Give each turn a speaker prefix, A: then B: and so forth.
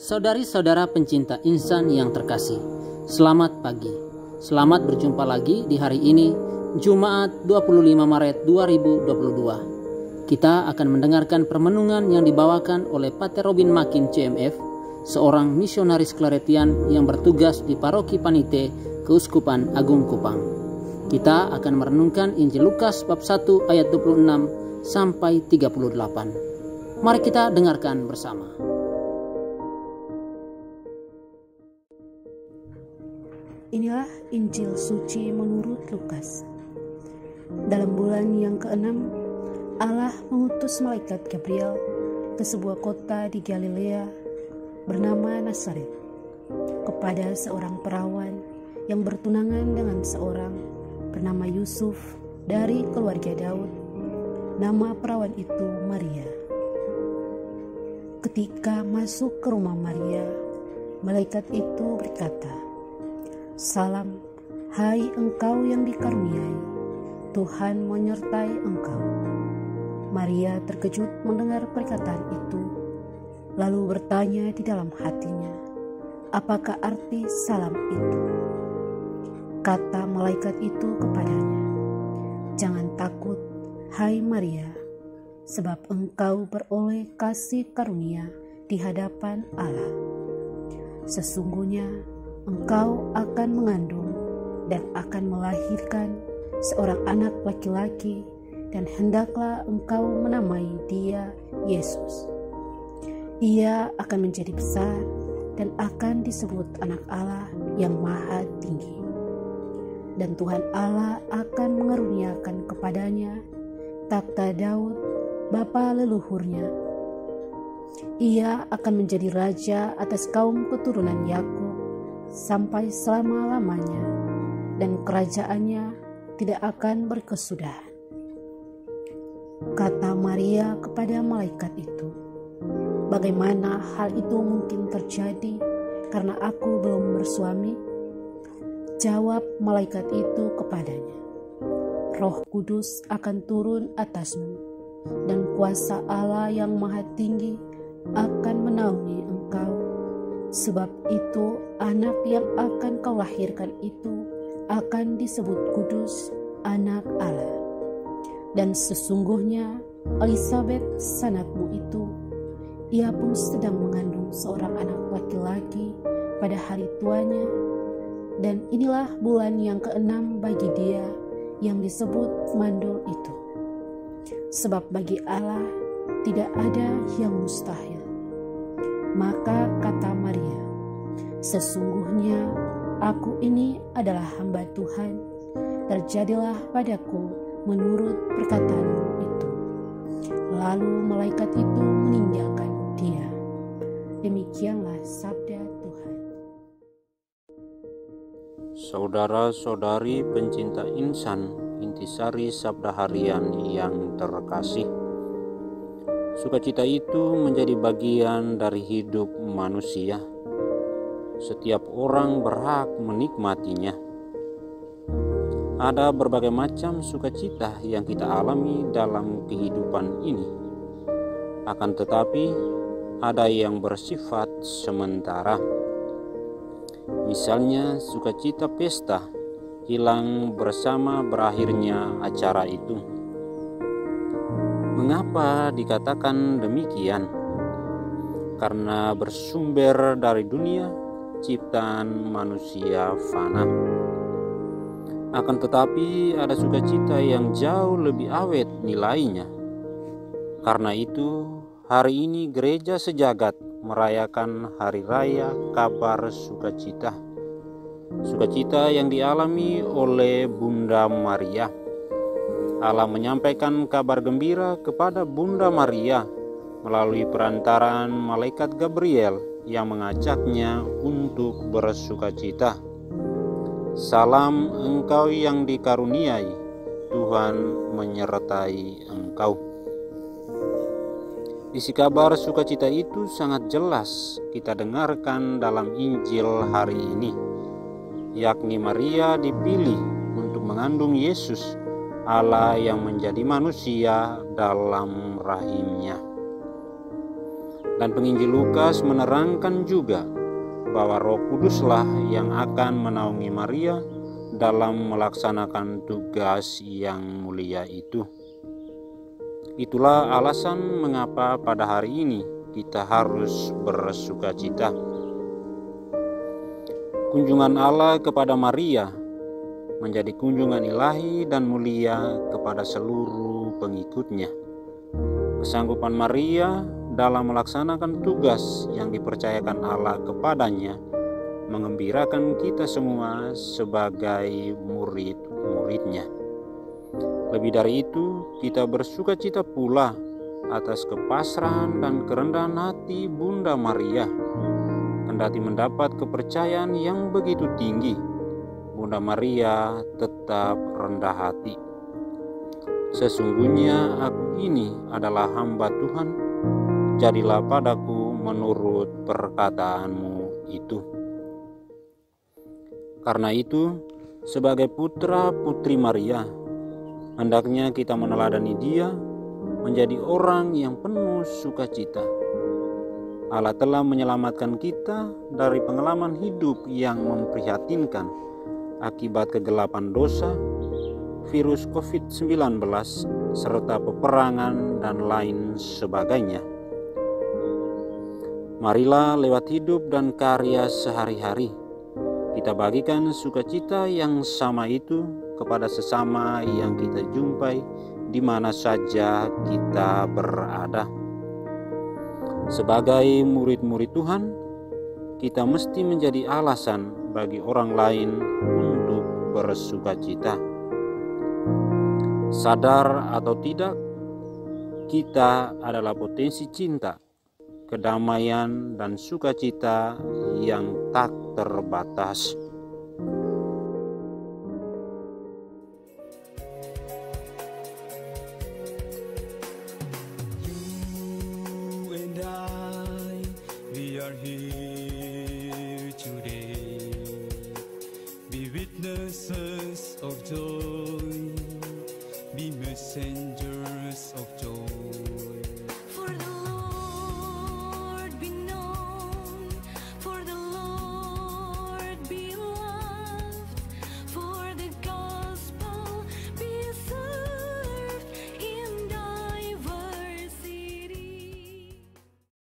A: Saudari-saudara pencinta insan yang terkasih, selamat pagi. Selamat berjumpa lagi di hari ini, Jumat 25 Maret 2022. Kita akan mendengarkan permenungan yang dibawakan oleh Pater Robin Makin CMF, seorang misionaris Claretian yang bertugas di Paroki Panite, Keuskupan Agung Kupang. Kita akan merenungkan Injil Lukas bab 1 ayat 26 sampai 38. Mari kita dengarkan bersama.
B: Inilah Injil suci menurut Lukas. Dalam bulan yang ke-6, Allah mengutus malaikat Gabriel ke sebuah kota di Galilea bernama Nazaret kepada seorang perawan yang bertunangan dengan seorang bernama Yusuf dari keluarga Daud. Nama perawan itu Maria. Ketika masuk ke rumah Maria, malaikat itu berkata, "Salam, hai engkau yang dikaruniai, Tuhan menyertai engkau." Maria terkejut mendengar perkataan itu, lalu bertanya di dalam hatinya, apakah arti salam itu? Kata malaikat itu kepadanya, "Jangan takut, hai Maria, sebab engkau beroleh kasih karunia di hadapan Allah. Sesungguhnya engkau akan mengandung dan akan melahirkan seorang anak laki-laki, dan hendaklah engkau menamai dia Yesus. Ia akan menjadi besar dan akan disebut Anak Allah yang Maha Tinggi. Dan Tuhan Allah akan mengaruniakan kepadanya takhta Daud, bapa leluhurnya. Ia akan menjadi raja atas kaum keturunan Yakub sampai selama-lamanya, dan kerajaannya tidak akan berkesudahan." Kata Maria kepada malaikat itu, "Bagaimana hal itu mungkin terjadi karena aku belum bersuami?" Jawab malaikat itu kepadanya, "Roh Kudus akan turun atasmu, dan kuasa Allah yang Maha Tinggi akan menaungi engkau. Sebab itu anak yang akan kau lahirkan itu akan disebut kudus, Anak Allah. Dan sesungguhnya Elisabet sanakmu itu, ia pun sedang mengandung seorang anak laki-laki pada hari tuanya. Dan inilah bulan yang ke-6 bagi dia yang disebut mandul itu. Sebab bagi Allah tidak ada yang mustahil." Maka kata Maria, "Sesungguhnya aku ini adalah hamba Tuhan, terjadilah padaku menurut perkataanmu itu." Lalu malaikat itu meninggalkan dia. Demikianlah sabda Tuhan.
C: Saudara-saudari pencinta insan, intisari sabda harian yang terkasih, sukacita itu menjadi bagian dari hidup manusia. Setiap orang berhak menikmatinya. Ada berbagai macam sukacita yang kita alami dalam kehidupan ini. Akan tetapi, ada yang bersifat sementara. Misalnya sukacita pesta hilang bersama berakhirnya acara itu. Mengapa dikatakan demikian? Karena bersumber dari dunia ciptaan manusia fana. Akan tetapi ada sukacita yang jauh lebih awet nilainya. Karena itu hari ini gereja sejagat merayakan hari raya kabar sukacita. Sukacita yang dialami oleh Bunda Maria. Allah menyampaikan kabar gembira kepada Bunda Maria melalui perantaraan malaikat Gabriel yang mengajaknya untuk bersukacita. "Salam engkau yang dikaruniai, Tuhan menyertai engkau." Isi kabar sukacita itu sangat jelas kita dengarkan dalam Injil hari ini, yakni Maria dipilih untuk mengandung Yesus, Allah yang menjadi manusia dalam rahimnya. Dan penginjil Lukas menerangkan juga bahwa Roh Kuduslah yang akan menaungi Maria dalam melaksanakan tugas yang mulia itu. Itulah alasan mengapa pada hari ini kita harus bersukacita. Kunjungan Allah kepada Maria menjadi kunjungan ilahi dan mulia kepada seluruh pengikutnya. Kesanggupan Maria dalam melaksanakan tugas yang dipercayakan Allah kepadanya mengembirakan kita semua sebagai murid-muridnya. Lebih dari itu, kita bersukacita pula atas kepasrahan dan kerendahan hati Bunda Maria. Kendati mendapat kepercayaan yang begitu tinggi, Bunda Maria tetap rendah hati. Sesungguhnya aku ini adalah hamba Tuhan, jadilah padaku menurut perkataanmu itu. Karena itu, sebagai putra-putri Maria, hendaknya kita meneladani Dia menjadi orang yang penuh sukacita. Allah telah menyelamatkan kita dari pengalaman hidup yang memprihatinkan akibat kegelapan dosa, virus COVID-19, serta peperangan dan lain sebagainya. Marilah lewat hidup dan karya sehari-hari kita bagikan sukacita yang sama itu kepada sesama yang kita jumpai di mana saja kita berada. Sebagai murid-murid Tuhan, kita mesti menjadi alasan bagi orang lain untuk bersukacita. Sadar atau tidak, kita adalah potensi cinta, kedamaian, dan sukacita yang tak terbatas.
D: You and I, we are here today, be witnesses of joy, be messengers of joy.